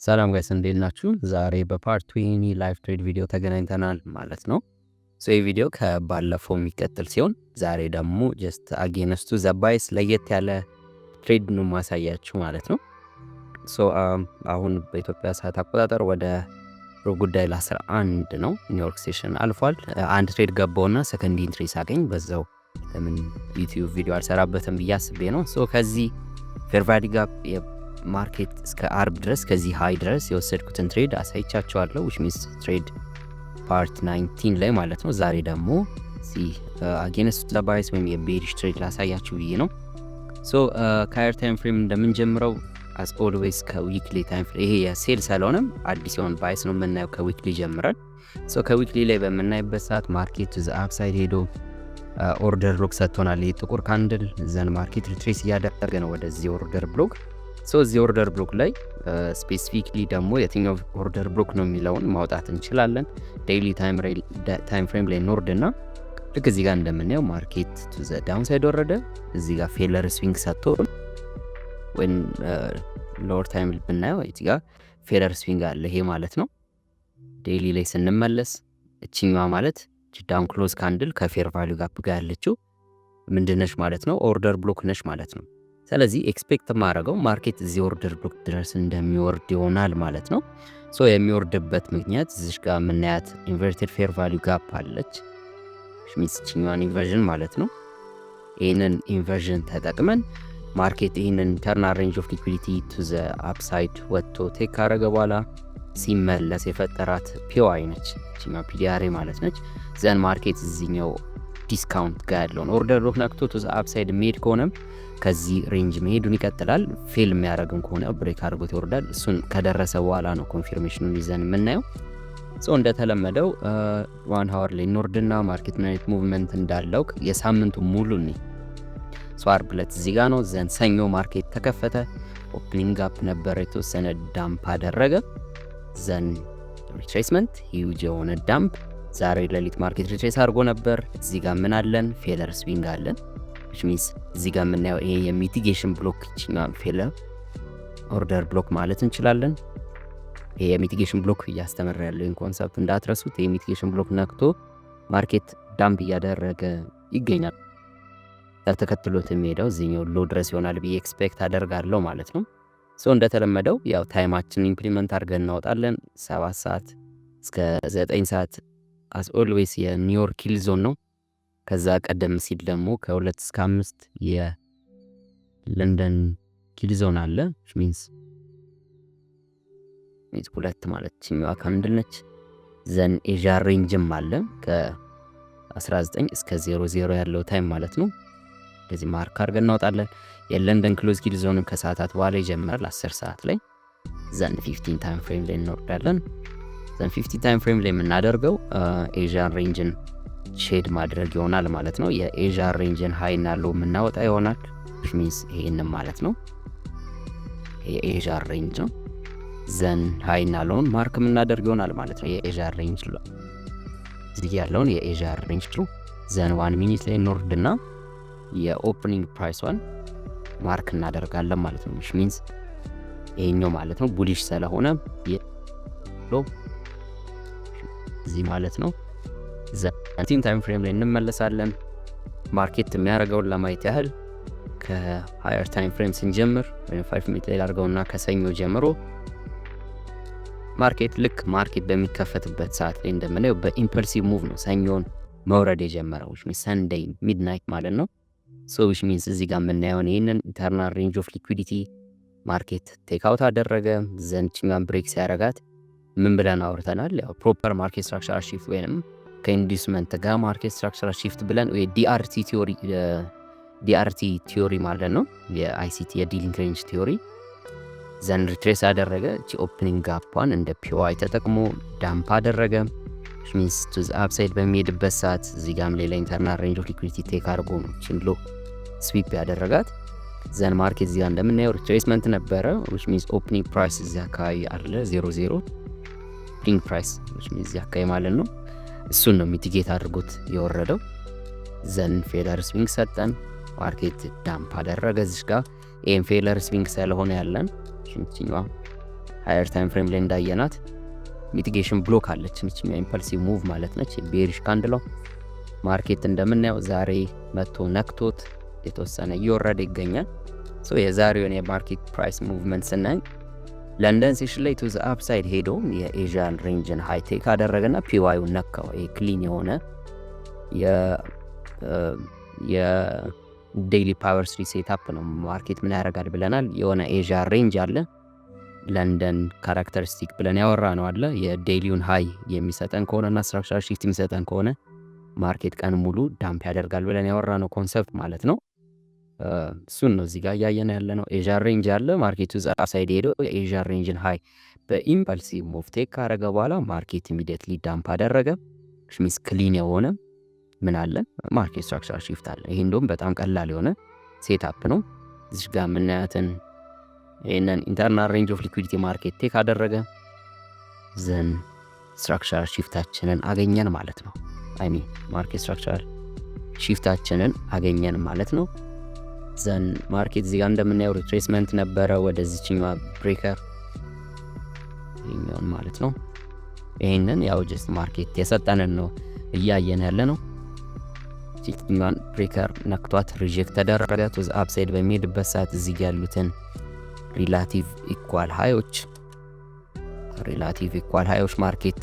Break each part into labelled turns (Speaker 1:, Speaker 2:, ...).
Speaker 1: ሰላም ጋይስ እንዴት ናችሁ? ዛሬ በፓርት 20 ላይቭ ትሬድ ቪዲዮ ተገናኝተናል ማለት ነው። ይህ ቪዲዮ ከባለፈው የሚቀጥል ሲሆን ዛሬ ደግሞ ጀስት አጌንስቱ ዘባይስ ለየት ያለ ትሬድ ነው ማሳያችሁ ማለት ነው። አሁን በኢትዮጵያ ሰዓት አቆጣጠር ወደ ሩብ ጉዳይ ለ11 ነው። ኒውዮርክ ሴሽን አልፏል። አንድ ትሬድ ገባውና ሰከንድ ኢንትሪ ሳገኝ በዛው ለምን ዩቲዩብ ቪዲዮ አልሰራበትም ብዬ አስቤ ነው። ከዚህ ፌር ቫልዩ ጋፕ ማርኬት እስከ አርብ ድረስ ከዚህ ሃይ ድረስ የወሰድኩትን ትሬድ አሳይቻችኋለሁ። which means ትሬድ ፓርት 19 ላይ ማለት ነው። ዛሬ ደግሞ አጌንስት ዘባይስ ወይም የቤሪሽ ትሬድ ላሳያችሁ ብዬ ነው። ከሀየር ታይም ፍሬም እንደምንጀምረው as always ከዊክሊ ታይም ፍሬም ይሄ የሴል ስለሆነም አዲስ የሆነ ባይስ ነው የምናየው። ከዊክሊ ጀምረን ከዊክሊ ላይ በምናይበት ሰዓት ማርኬት ዘ አፕሳይድ ሄዶ ኦርደር ብሎክ ሰጥቶናል። ይሄ ጥቁር ካንድል ዘን ማርኬት ሪትሬስ እያደረገ ነው ወደዚህ ኦርደር ብሎክ። እዚህ ኦርደር ብሎክ ላይ ስፔሲፊክሊ ደግሞ የትኛው ኦርደር ብሎክ ነው የሚለውን ማውጣት እንችላለን። ዴይሊ ታይም ፍሬም ላይ ኖርድና ልክ እዚህ ጋር እንደምናየው ማርኬት ቱ ዘ ዳውን ሳይድ ወረደ። እዚህ ጋር ፌለር ስዊንግ ሰጥቶ ወይም ሎወር ታይም ብናየው እዚህ ጋር ፌለር ስዊንግ አለ። ይሄ ማለት ነው። ዴይሊ ላይ ስንመለስ እቺኛዋ ማለት ዳውን ክሎዝ ካንድል ከፌር ቫልዩ ጋፕ ጋር ያለችው ምንድነች ማለት ነው? ኦርደር ብሎክ ነች ማለት ነው። ስለዚህ ኤክስፔክት ማድረገው ማርኬት እዚህ ኦርደር ብሎክ ድረስ እንደሚወርድ ይሆናል ማለት ነው። የሚወርድበት ምክንያት እዚህ ጋር የምናያት ኢንቨርትድ ፌር ቫልዩ ጋፕ አለች። ሚስችኛዋን ኢንቨርዥን ማለት ነው። ይህንን ኢንቨርዥን ተጠቅመን ማርኬት ይህንን ኢንተርናል ሬንጅ ኦፍ ሊኩዊዲቲ ቱ ዘ አፕሳይድ ወጥቶ ቴክ ካረገ በኋላ ሲመለስ የፈጠራት ፒዋይ ነች። ቺኛው ፒዲአር ማለት ነች። ዘን ማርኬት እዚህኛው ዲስካውንት ጋር ያለውን ኦርደር ብሎክ ነክቶ ቱ ዘ አፕሳይድ ሜድ ከሆነም ከዚህ ሬንጅ መሄዱን ይቀጥላል። ፌል የሚያደርግም ከሆነ ብሬክ አድርጎት ይወርዳል። እሱን ከደረሰ በኋላ ነው ኮንፊርሜሽኑን ይዘን የምናየው። እንደተለመደው ዋን ሀወር ላይ ኖርድና ማርኬት ናይት ሙቭመንት እንዳለው የሳምንቱ ሙሉ ነው። አርብ ዕለት እዚህ ጋር ነው። ዘን ሰኞ ማርኬት ተከፈተ። ኦፕኒንግ አፕ ነበረ፣ የተወሰነ ዳምፕ አደረገ። ዘን ሪትሬስመንት ሂውጅ የሆነ ዳምፕ። ዛሬ ሌሊት ማርኬት ሪትሬስ አድርጎ ነበር። እዚህ ጋር ምን አለን? ፌለር ስዊንግ አለን። which means እዚህ ጋር የምናየው ይሄ የሚቲጌሽን ብሎክ ይችላል። ፌለር ኦርደር ብሎክ ማለት እንችላለን። ይሄ የሚቲጌሽን ብሎክ እያስተመረ ያለው ኮንሰፕት እንዳትረሱት። ይሄ የሚቲጌሽን ብሎክ ነክቶ ማርኬት ዳምፕ እያደረገ ይገኛል። ተከትሎት የሚሄደው እዚህኛው ሎ ድረስ ይሆናል ብዬ ኤክስፔክት አደርጋለሁ ማለት ነው። እንደተለመደው ያው ታይማችን ኢምፕሊመንት አድርገን እናወጣለን። 7 ሰዓት እስከ 9 ሰዓት as always የኒውዮርክ ኪል ዞን ነው። ከዛ ቀደም ሲል ደግሞ ከ2 እስከ 5 የለንደን ኪል ዞን አለ። which means 2 ማለት ቺኛዋ ካንድል ነች። ዘን ኤዥያ ሬንጅም አለ ከ19 እስከ 00 ያለው ታይም ማለት ነው። ስለዚህ ማርክ አድርገን እናወጣለን። የለንደን ክሎዝ ኪል ዞንም ከሰዓታት በኋላ ይጀምራል 10 ሰዓት ላይ። ዘን 15 ታይም ፍሬም ላይ እንወርዳለን። ዘን 15 ታይም ፍሬም ላይ የምናደርገው ኤዥያን ሬንጅን ሼድ ማድረግ ይሆናል ማለት ነው። የኤዥያ ሬንጅን ሃይ እና ሎ የምናወጣ ይሆናል። which means ይሄንን ማለት ነው። የኤዥያ ሬንጅ ነው። ዘን ሃይ እና ሎን ማርክ የምናደርግ ይሆናል ማለት ነው። የኤዥያ ሬንጅ እዚህ ያለውን የኤዥያ ሬንጅ ነው። ዘን 1 ሚኒት ላይ ኖርድና የኦፕኒንግ ፕራይስዋን ማርክ እናደርጋለን ማለት ነው። which means ይሄኛው ማለት ነው ቡሊሽ ስለሆነ ሎ እዚህ ማለት ነው። ዘን ታይም ፍሬም ላይ እንመለሳለን። ማርኬት የሚያደርገውን ለማየት ያህል ከሃየር ታይም ፍሬም ስንጀምር ወይም 5 ሚኒት ላይ አድርገውና ከሰኞ ጀምሮ ማርኬት ማርኬት በሚከፈትበት ሰዓት ላይ እንደምናየው በኢምፐልሲቭ ሙቭ ነው ሰኞን መውረድ የጀመረው which means ሰንዴይ ሚድናይት ማለት ነው። which means እዚህ ጋር የምናየውን ይሄንን ኢንተርናል ሬንጅ ኦፍ ሊኩዊዲቲ ማርኬት ቴክ አውት አደረገ። ዘንችኛን ብሬክ ሲያረጋት ምን ብለን አውርተናል? ያው ፕሮፐር ማርኬት ስትራክቸራል ሺፍት ወይንም ከኢንዱስመንት ጋር ማርኬት ስትራክቸራል ሺፍት ብለን ወይ ዲአርቲ ቲዮሪ ማለት ነው። የአይሲቲ የዲሊንግ ሬንጅ ቲዮሪ ዘን ሪትሬስ አደረገ። እቺ ኦፕኒንግ ጋፓን እንደ ፒዋይ ተጠቅሞ ዳምፕ አደረገ። which means to the upside በሚሄድበት ሰዓት እዚህ ጋርም ሌላ ኢንተርናል ሬንጅ ኦፍ ሊኩዊዲቲ ቴክ አድርጎ ነው ችንሎ ስዊፕ ያደረጋት። ዘን ማርኬት እዚህ ጋር እንደምናየው ሪትሬስመንት ነበረ which means ኦፕኒንግ ፕራይስ እዚህ አካባቢ አለ 00 ኦፕኒንግ ፕራይስ which means እዚህ አካባቢ ማለት ነው። እሱን ነው ሚቲጌት አድርጎት የወረደው። ዘን ፌለር ስዊንግ ሰጠን። ማርኬት ዳምፕ አደረገ እዚህ ጋር። ይሄን ፌለር ስዊንግ ስለሆነ ያለን ሽንችኛዋ ሃየር ታይም ፍሬም ላይ እንዳየናት ሚቲጌሽን ብሎክ አለች። እቺ ኢምፐልሲቭ ሙቭ ማለት ነች። ቤሪሽ ካንድለው ማርኬት እንደምናየው ዛሬ መጥቶ ነክቶት የተወሰነ እየወረደ ይገኛል። ሶ የዛሬውን የማርኬት ፕራይስ ሙቭመንት ስናይ ለንደን ሴሽን ላይ ቱ ዘ አፕሳይድ ሄዶ የኤዥያን ሬንጅን ሃይ ቴክ አደረገና ፒዋዩን ነካው። ክሊን የሆነ የዴይሊ ፓወር ስሪ ሴታፕ ነው። ማርኬት ምን ያደርጋል ብለናል። የሆነ ኤዥያ ሬንጅ አለ፣ ለንደን ካራክተሪስቲክ ብለን ያወራ ነው አለ። የዴይሊውን ሃይ የሚሰጠን ከሆነና ስትራክቸራል ሺፍት የሚሰጠን ከሆነ ማርኬት ቀን ሙሉ ዳምፕ ያደርጋል ብለን ያወራ ነው ኮንሰፕት ማለት ነው። እሱን ነው እዚህ ጋር እያየን ያለ ነው። ኤዥያ ሬንጅ አለ፣ ማርኬቱ ዛ ሳይድ ሄዶ የኤዥያ ሬንጅን ሃይ በኢምፐልሲቭ ሙቭ ቴክ ካረገ በኋላ ማርኬት ኢሚዲየትሊ ዳምፕ አደረገ። ሚስ ክሊን የሆነ ምን አለ ማርኬት ስትራክቸራል ሺፍት አለ። ይሄ እንደውም በጣም ቀላል የሆነ ሴትአፕ ነው። እዚህ ጋር የምናያትን ይሄንን ኢንተርናል ሬንጅ ኦፍ ሊኩዊዲቲ ማርኬት ቴክ አደረገ፣ ዘን ስትራክቸራል ሺፍታችንን አገኘን ማለት ነው። አይ ሚን ማርኬት ስትራክቸራል ሺፍታችንን አገኘን ማለት ነው። ዘን ማርኬት እዚህ ጋር እንደምናየው ሪትሬስመንት ነበረ ወደዚህኛዋ ብሬከር ይሄኛውን ማለት ነው። ይሄንን ያው ጀስት ማርኬት የሰጠንን ነው እያየን ያለ ነው። ቺኛን ብሬከር ነክቷት ሪጀክት ተደረገ። ቱ ዘ አፕሳይድ በሚሄድበት ሰዓት እዚህ ጋር ያሉትን ሪላቲቭ ኢኳል ሃዮች ማርኬት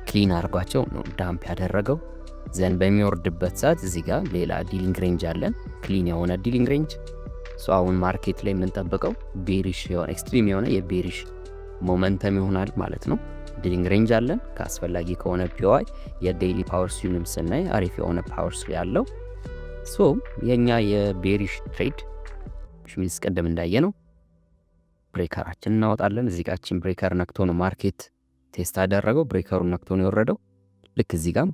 Speaker 1: ክሊን አድርጓቸው ነው ዳምፕ ያደረገው። ዘን በሚወርድበት ሰዓት እዚህ ጋር ሌላ ዲሊንግ ሬንጅ አለን፣ ክሊን የሆነ ዲሊንግ ሬንጅ። አሁን ማርኬት ላይ የምንጠብቀው ቤሪሽ የሆነ ኤክስትሪም የሆነ የቤሪሽ ሞመንተም ይሆናል ማለት ነው። ዲሊንግ ሬንጅ አለን። ከአስፈላጊ ከሆነ ፒዋይ የዴይሊ ፓወር ስዊንም ስናይ አሪፍ የሆነ ፓወር ስዊ ያለው። የኛ የቤሪሽ ትሬድ ሽሚስ ቀደም እንዳየ ነው ብሬከራችን እናወጣለን። እዚህ ጋር ብሬከር ነክቶ ነው ማርኬት ቴስት አደረገው። ብሬከሩን ነክቶ ነው የወረደው። ልክ እዚህ ጋር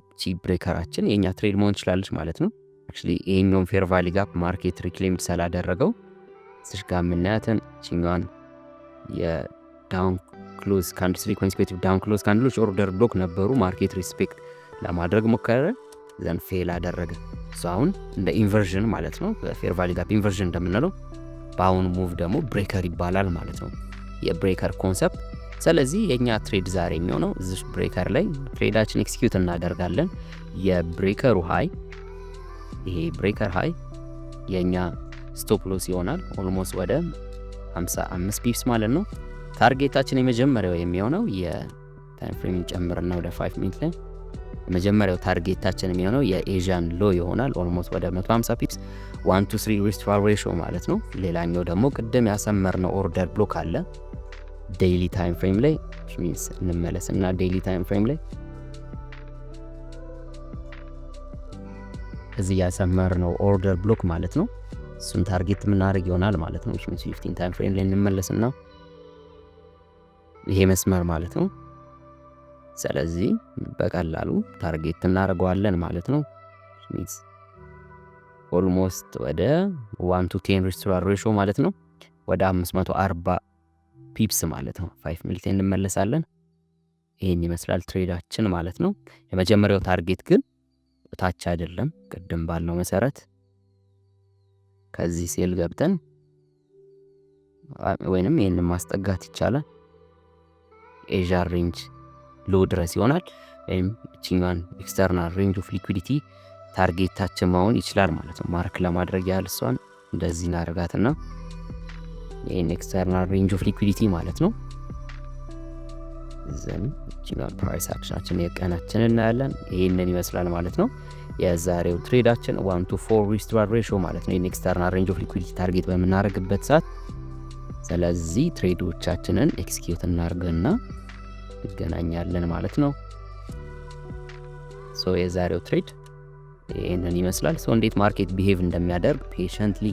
Speaker 1: ብሬከራችን የኛ ትሬድ መሆን ትችላለች ማለት ነው። አክቹሊ ይሄኛውን ፌር ቫሊ ጋፕ ማርኬት ሪክሌምድ ስላደረገው እዚህ ጋር የምናያትን ቺኛን የዳውን ክሎዝ ካንድል 3 ኮንሴኩቲቭ ዳውን ክሎዝ ካንድሎች ኦርደር ብሎክ ነበሩ። ማርኬት ሪስፔክት ለማድረግ ሞከረ፣ ዘን ፌል አደረገ። አሁን እንደ ኢንቨርዥን ማለት ነው፣ በፌር ቫሊ ጋፕ ኢንቨርዥን እንደምንለው በአሁኑ ሙቭ ደግሞ ብሬከር ይባላል ማለት ነው፣ የብሬከር ኮንሰፕት። ስለዚህ የኛ ትሬድ ዛሬ የሚሆነው እዚህ ብሬከር ላይ ትሬዳችን ኤክስኪዩት እናደርጋለን። የብሬከሩ ሃይ ይሄ ብሬከር ሃይ የኛ ስቶፕ ሎስ ይሆናል፣ ኦልሞስት ወደ 55 ፒፕስ ማለት ነው። ታርጌታችን የመጀመሪያው የሚሆነው የታይም ፍሬም ጨምርና ወደ 5 ሚኒት ላይ የመጀመሪያው ታርጌታችን የሚሆነው የኤዥያን ሎ ይሆናል፣ ኦልሞስት ወደ 150 ፒፕስ 1 to 3 ሪስክ ቱ ሬሽዮ ማለት ነው። ሌላኛው ደግሞ ቅድም ያሰመርነው ኦርደር ብሎክ አለ ዴይሊ ታይም ፍሬም ላይ ሚንስ እንመለስና ዴይሊ ታይም ፍሬም ላይ እዚህ ያሰመርነው ኦርደር ብሎክ ማለት ነው። እሱን ታርጌት የምናደርግ ይሆናል ማለት ነው። ሚንስ 15 ታይም ፍሬም ላይ እንመለስና ይሄ መስመር ማለት ነው። ስለዚህ በቀላሉ ታርጌት እናደርገዋለን ማለት ነው። ሚንስ ኦልሞስት ወደ 1 to 10 ሪስክ ቱ ሬሽዮ ማለት ነው፣ ወደ 540 ፒፕስ ማለት ነው። 5 ሚኒት እንመለሳለን። ይሄን ይመስላል ትሬዳችን ማለት ነው። የመጀመሪያው ታርጌት ግን ታች አይደለም፣ ቅድም ባለው መሰረት ከዚህ ሴል ገብተን ወይንም ይሄንን ማስጠጋት ይቻላል። ኤዥያ ሬንጅ ሎ ድረስ ይሆናል፣ ወይም እቺኛን ኤክስተርናል ሬንጅ ኦፍ ሊኩዊዲቲ ታርጌታችን መሆን ይችላል ማለት ነው። ማርክ ለማድረግ ያህል እሷን እንደዚህ እናደርጋትና ይሄን ኤክስተርናል ሬንጅ ኦፍ ሊኩዊዲቲ ማለት ነው። ዘን እቺኛን ፕራይስ አክሽናችን የቀናችን እናያለን። ይሄንን ይመስላል ማለት ነው የዛሬው ትሬዳችን 1 to 4 ሪስክ ቱ ሬሽዮ ማለት ነው። ይሄን ኤክስተርናል ሬንጅ ኦፍ ሊኩዊዲቲ ታርጌት በምናደርግበት ሰዓት ስለዚህ ትሬዶቻችንን ኤክስኪዩት እናርገና እንገናኛለን ማለት ነው። የዛሬው ትሬድ ይሄንን ይመስላል። እንዴት ማርኬት ቢሄቭ እንደሚያደርግ ፔሸንትሊ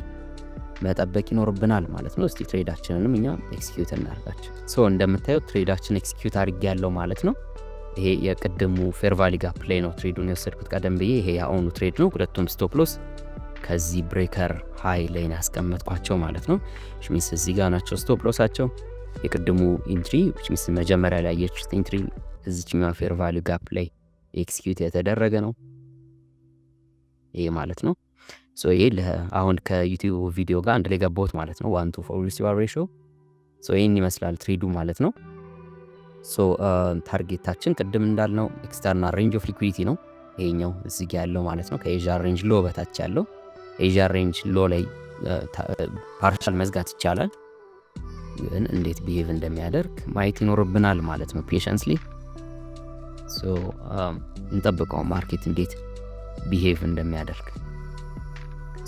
Speaker 1: መጠበቅ ይኖርብናል ማለት ነው። እስቲ ትሬዳችንንም እኛ ኤክስኪዩት እናርጋቸው። እንደምታዩት ትሬዳችን ኤክስኪዩት አድርጌ ያለው ማለት ነው። ይሄ የቅድሙ ፌር ቫሊ ጋፕ ላይ ነው ትሬዱን የወሰድኩት ቀደም ብዬ። ይሄ የአሁኑ ትሬድ ነው። ሁለቱም ስቶፕ ሎስ ከዚህ ብሬከር ሃይ ላይ ያስቀመጥኳቸው ማለት ነው። ሚንስ እዚህ ጋር ናቸው ስቶፕ ሎሳቸው። የቅድሙ ኢንትሪ ሚንስ መጀመሪያ ላይ ያየችሁት ኢንትሪ እዚህኛው ፌር ቫሊ ጋፕ ላይ ኤክስኪዩት የተደረገ ነው ይሄ ማለት ነው። ይሄ አሁን ከዩቲዩብ ቪዲዮ ጋር አንድ ላይ ገባሁት ማለት ነው። 1 to 4 ሪስክ ቱ ሬሽዮ ሶ ይሄን ይመስላል ትሬዱ ማለት ነው። ሶ ታርጌታችን ቅድም እንዳልነው ኤክስተርናል ሬንጅ ኦፍ ሊኩዊዲቲ ነው ይሄኛው እዚህ ጋር ያለው ማለት ነው። ከኤዥያን ሬንጅ ሎ በታች ያለው ኤዥያን ሬንጅ ሎ ላይ ፓርሻል መዝጋት ይቻላል፣ ግን እንዴት ቢሄቭ እንደሚያደርግ ማየት ይኖርብናል ማለት ነው ፔሸንስሊ። ሶ እንጠብቀው ማርኬት እንዴት ቢሄቭ እንደሚያደርግ።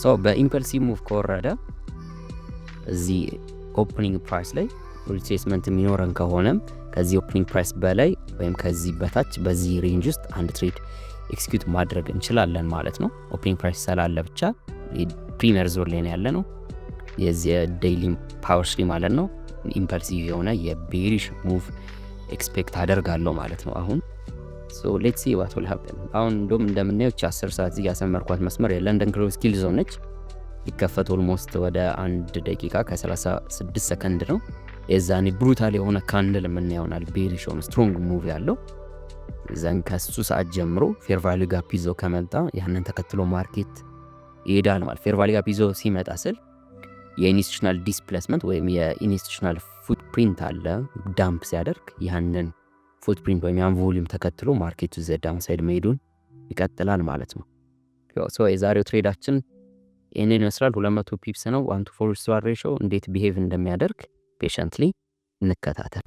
Speaker 1: ሶ በኢምፐልሲቭ ሙቭ ከወረደ እዚህ ኦፕኒንግ ፕራይስ ላይ ሪትሬስመንት የሚኖረን ከሆነም ከዚህ ኦፕኒንግ ፕራይስ በላይ ወይም ከዚህ በታች በዚህ ሬንጅ ውስጥ አንድ ትሬድ ኤክስኪዩት ማድረግ እንችላለን ማለት ነው። ኦፕኒንግ ፕራይስ ስላለ ብቻ ፕሪሚየር ዞን ላይ ያለ ነው የዚህ ዴይሊ ፓወር ስሪ ማለት ነው። ኢምፐልሲቭ የሆነ የቤሪሽ ሙቭ ኤክስፔክት አደርጋለሁ ማለት ነው አሁን። ሶ ሌትስ ሲ ዋት ዊል ሃፕን። አሁን እንደውም እንደምናየው 10 ሰዓት እዚህ ያሰመርኳት መስመር የለንደን ክሎዝ ኪል ዞን ነች። ይከፈት ኦልሞስት ወደ 1 ደቂቃ ከ36 ሰከንድ ነው። የዛኔ ብሩታል የሆነ ካንድል የምናየውናል ቤሪሽ ሆነ ስትሮንግ ሙቭ ያለው ዘን ከሱ ሰዓት ጀምሮ ፌር ቫልዩ ጋፕ ይዞ ከመጣ ያንን ተከትሎ ማርኬት ይሄዳል ማለት። ፌር ቫልዩ ጋፕ ይዞ ሲመጣ ስል የኢንስቲቱሽናል ዲስፕሌስመንት ወይም የኢንስቲቱሽናል ፉትፕሪንት አለ ዳምፕ ሲያደርግ ያንን ፉትፕሪንት ወይም ያን ቮሊዩም ተከትሎ ማርኬቱ ዘ ዳውን ሳይድ መሄዱን ይቀጥላል ማለት ነው። ሶ የዛሬው ትሬዳችን ይህንን ይመስላል። 200 ፒፕስ ነው። 1-4 ስዋር ሬሾ እንዴት ቢሄቭ እንደሚያደርግ ፔሸንትሊ እንከታተል።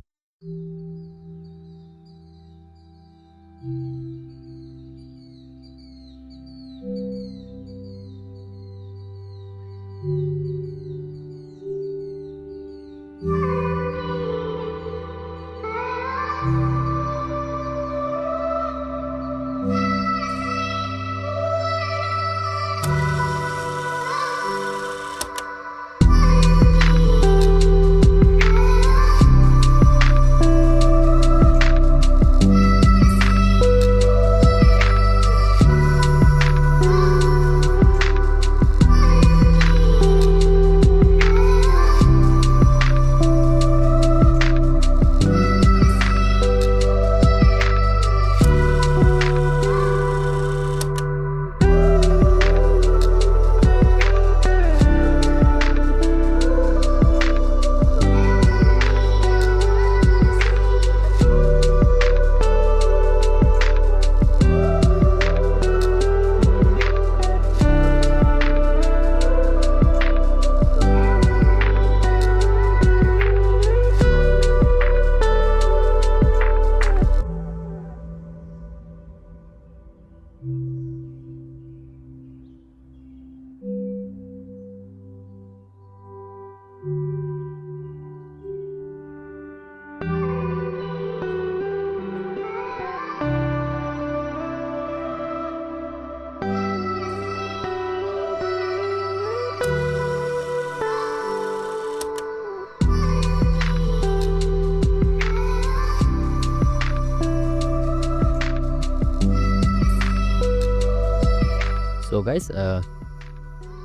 Speaker 1: ሶ ጋይስ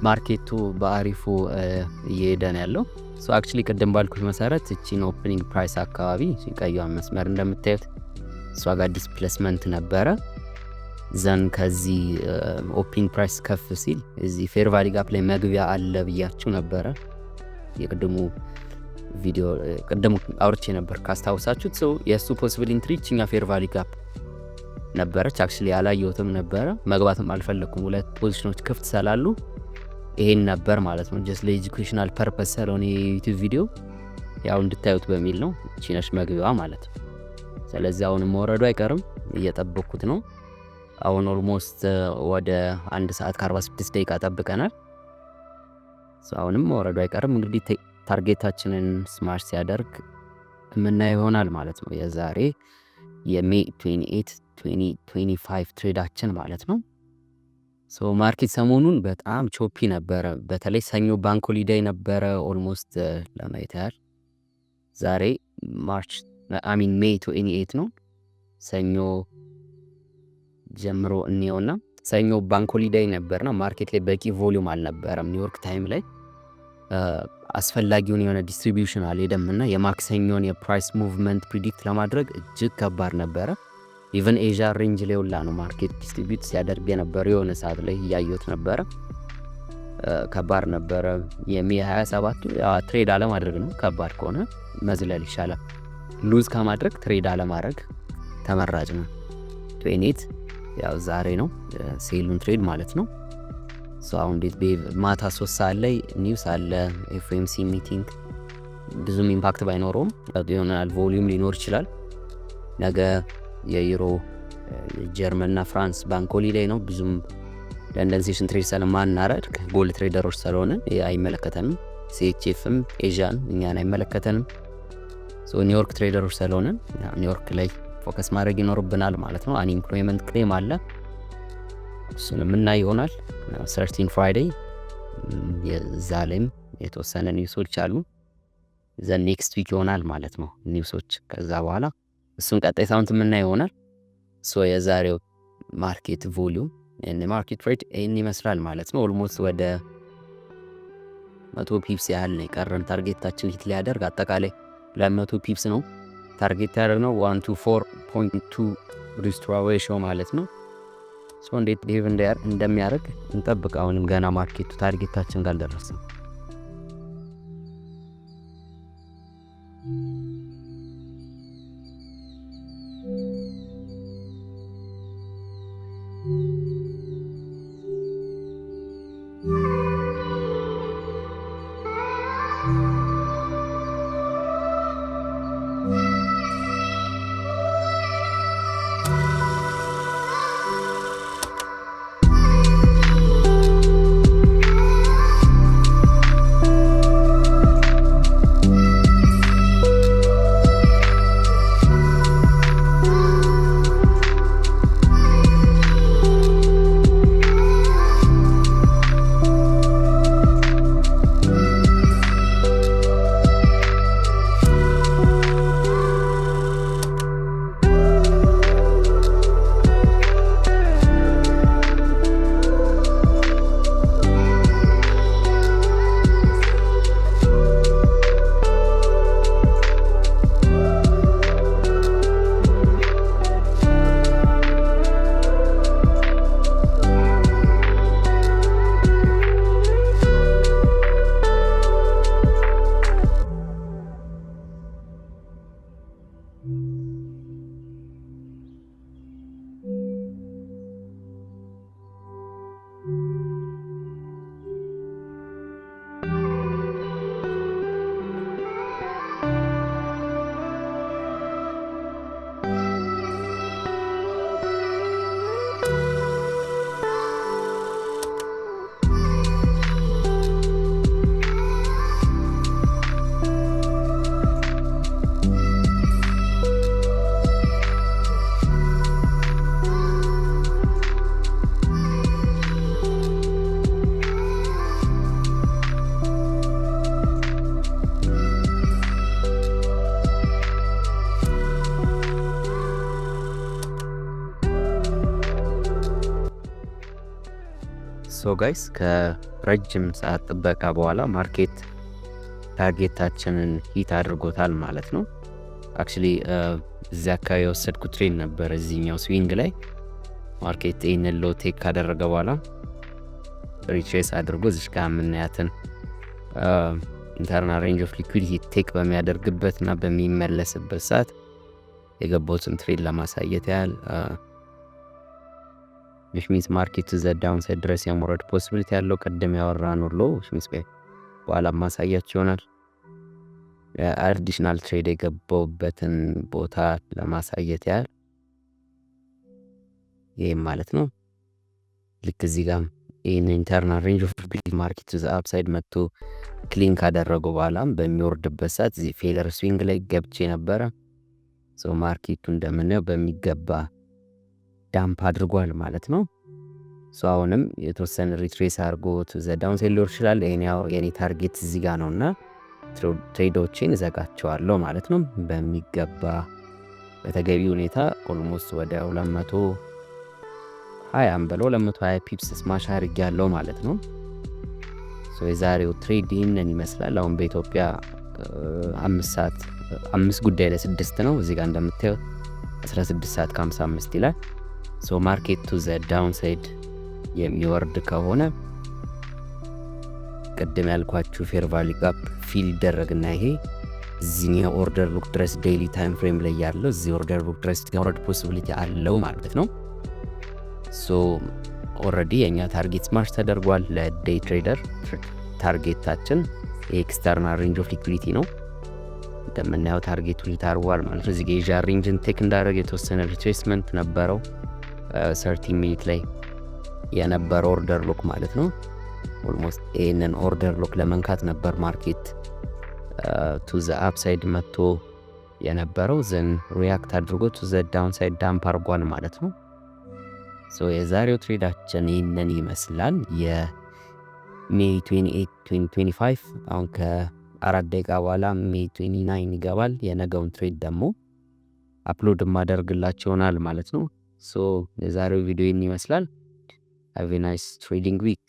Speaker 1: ማርኬቱ በአሪፉ እየሄደ ነው ያለው። ሶ አክቹሊ ቅድም ባልኩት መሰረት እቺን ኦፕኒንግ ፕራይስ አካባቢ ሲቀየው መስመር እንደምታዩት እሷ ጋር ዲስፕሌስመንት ነበረ። ዘን ከዚህ ኦፕኒንግ ፕራይስ ከፍ ሲል እዚህ ፌር ቫሊ ጋፕ ላይ መግቢያ አለ ብያችሁ ነበረ። የቅድሙ ቪዲዮ ቅድም አውርቼ ነበር ካስታውሳችሁት። ሶ የሱ ፖሲብል ኢንትሪ እቺኛ ፌር ቫሊ ጋፕ ነበረች። አክቹሊ ያላየሁትም ነበረ፣ መግባትም አልፈለኩም። ሁለት ፖዚሽኖች ክፍት ስላሉ ይሄን ነበር ማለት ነው። ጀስት ለኤጁኬሽናል ፐርፐስ ስለሆነ የዩቲዩብ ቪዲዮ ያው እንድታዩት በሚል ነው። እቺ ነች መግቢያዋ ማለት ነው። ስለዚህ አሁንም መውረዱ አይቀርም፣ እየጠበኩት ነው። አሁን ኦልሞስት ወደ 1 ሰዓት ከ46 ደቂቃ ጠብቀናል። አሁንም መውረዱ አይቀርም። እንግዲህ ታርጌታችንን ስማሽ ሲያደርግ የምናየው ይሆናል ማለት ነው። የዛሬ የሜይ 28 2025 ትሬዳችን ማለት ነው። ሶ ማርኬት ሰሞኑን በጣም ቾፒ ነበረ። በተለይ ሰኞ ባንክ ሆሊዴይ ነበረ። ኦልሞስት ለማየት ያህል ዛሬ ሜይ 28 ነው። ሰኞ ጀምሮ እንየውና ሰኞ ባንክ ሆሊዴይ ነበርና ማርኬት ላይ በቂ ቮሊዩም አልነበረም። ኒውዮርክ ታይም ላይ አስፈላጊውን የሆነ ዲስትሪቢዩሽን አልሄደምና የማክሰኞን የፕራይስ ሙቭመንት ፕሪዲክት ለማድረግ እጅግ ከባድ ነበረ። ኢቨን ኤዥያ ሬንጅ ላይ ሁላ ነው ማርኬት ዲስትሪቢዩት ሲያደርግ የነበረው። የሆነ ሰዓት ላይ እያየሁት ነበረ። ከባድ ነበረ። የ27ቱ ትሬድ አለማድረግ ነው። ከባድ ከሆነ መዝለል ይሻላል። ሉዝ ከማድረግ ትሬድ አለማድረግ ተመራጭ ነው። 28 ያው ዛሬ ነው ሴሉን ትሬድ ማለት ነው። አሁን እንዴት ማታ 3 ሰዓት ላይ ኒውስ አለ ኤፍኤምሲ ሚቲንግ ብዙም ኢምፓክት ባይኖረውም ይሆናል። ቮሊዩም ሊኖር ይችላል። ነገ የዩሮ ጀርመንና ፍራንስ ባንክ ሆሊዴይ ነው። ብዙም ለንደንሴሽን ትሬድ ስለማናረግ ጎልድ ትሬደሮች ስለሆነ አይመለከተንም። ሲኤችኤፍም ኤዥያን እኛን አይመለከተንም። ኒውዮርክ ትሬደሮች ስለሆነ ኒውዮርክ ላይ ፎከስ ማድረግ ይኖርብናል ማለት ነው። አንኢምፕሎይመንት ክሌም አለ፣ እሱን የምናይ ይሆናል። 13 ፍራይዴይ የዛ ላይም የተወሰነ ኒውሶች አሉ። ዘ ኔክስት ዊክ ይሆናል ማለት ነው ኒውሶች። ከዛ በኋላ እሱን ቀጣይ ሳምንት የምናይ ይሆናል። የዛሬው ማርኬት ቮሊዩም ማርኬት ሬት ይህን ይመስላል ማለት ነው። ኦልሞስት ወደ 100 ፒፕስ ያህል ነው የቀረን ታርጌታችን ሂት ሊያደርግ። አጠቃላይ 200 ፒፕስ ነው ታርጌት ያደርግነው 124.2 ሪስክ ሬሽዮ ማለት ነው። እንዴት ቢሄቭ እንደሚያደርግ እንጠብቅ። አሁንም ገና ማርኬቱ ታርጌታችን ጋር አልደረሰም። ጋይስ ከረጅም ሰዓት ጥበቃ በኋላ ማርኬት ታርጌታችንን ሂት አድርጎታል ማለት ነው። አክቹሊ እዚህ አካባቢ የወሰድኩት ትሬድ ነበር። እዚህኛው ስዊንግ ላይ ማርኬት ይህንን ሎ ቴክ ካደረገ በኋላ ሪትሬስ አድርጎ እዚሽ ጋር የምናያትን ኢንተርናል ሬንጅ ኦፍ ሊኩዊዲቲ ቴክ በሚያደርግበት እና በሚመለስበት ሰዓት የገባሁትን ትሬድ ለማሳየት ያህል which means ማርኬቱ ዘ ዳውንሳይድ ድረስ የመውረድ ፖሲቢሊቲ ያለው ቀደም ያወራነው ሎ which means በኋላ ማሳያችሁ ይሆናል። አዲሽናል ትሬድ የገባሁበትን ቦታ ለማሳየት ያህል ይሄም ማለት ነው። ልክ እዚህ ጋር ይህን ኢንተርናል ሬንጅ ኦፍ ሊኩዊዲቲ ማርኬቱ ዘ አፕሳይድ መጥቶ ክሊን ካደረገው በኋላም በሚወርድበት ሰዓት እዚህ ፌለር ስዊንግ ላይ ገብቼ ነበረ። ማርኬቱ እንደምናየው በሚገባ ዳምፕ አድርጓል ማለት ነው። አሁንም የተወሰነ ሪትሬስ አድርጎ ዘ ዳውንሳይድ ሊወርድ ይችላል። ይሄኛው የኔ ታርጌት እዚህ ጋር ነውና ትሬዶችን እዘጋቸዋለሁ ማለት ነው። በሚገባ በተገቢ ሁኔታ ኦልሞስት ወደ 220 በለው 220 ፒፕስ ስማሽ አድርጌያለሁ ማለት ነው። የዛሬው ትሬድ ይህንን ይመስላል። አሁን በኢትዮጵያ 5 ጉዳይ ለ6 ነው። እዚህ ጋር እንደምታዩት 16 ሰዓት ከ55 ይላል። ማርኬቱ ዘ ዳውንሳይድ የሚወርድ ከሆነ ቅድም ያልኳችሁ ፌር ቫሊ ጋፕ ፊል ይደረግና ይሄ እዚህኛው ኦርደር ቡክ ድረስ ዴይሊ ታይም ፍሬም ላይ ያለው እዚህ ኦርደር ቡክ ድረስ የወረድ ፖሲቢሊቲ አለው ማለት ነው። ሶ ኦልሬዲ የኛ ታርጌት ስማሽ ተደርጓል። ለዴይ ትሬደር ታርጌታችን የኤክስተርናል ሬንጅ ኦፍ ሊኩዊዲቲ ነው። እንደምናየው ታርጌቱ ታርጓል ማለት ነው። እዚህ ጋር ሬንጅን ቴክ እንዳደረገ የተወሰነ ሪትሬስመንት ነበረው 30 ሚኒት ላይ የነበረው ኦርደር ሎክ ማለት ነው። ኦልሞስት ይህንን ኦርደር ሎክ ለመንካት ነበር ማርኬት ቱ ዘ አፕሳይድ መጥቶ የነበረው ዘን ሪያክት አድርጎ ቱ ዘ ዳውንሳይድ ዳምፕ አርጓል ማለት ነው። ሶ የዛሬው ትሬዳችን ይህንን ይመስላል። የሜይ 28 2025 አሁን ከ4 ደቂቃ በኋላ ሜይ 29 ይገባል። የነገውን ትሬድ ደግሞ አፕሎድ ማደርግላችሁ ይሆናል ማለት ነው። ሶ የዛሬው ቪዲዮ ይህን ይመስላል። ሃቭ ኤ ናይስ ትሬዲንግ ዊክ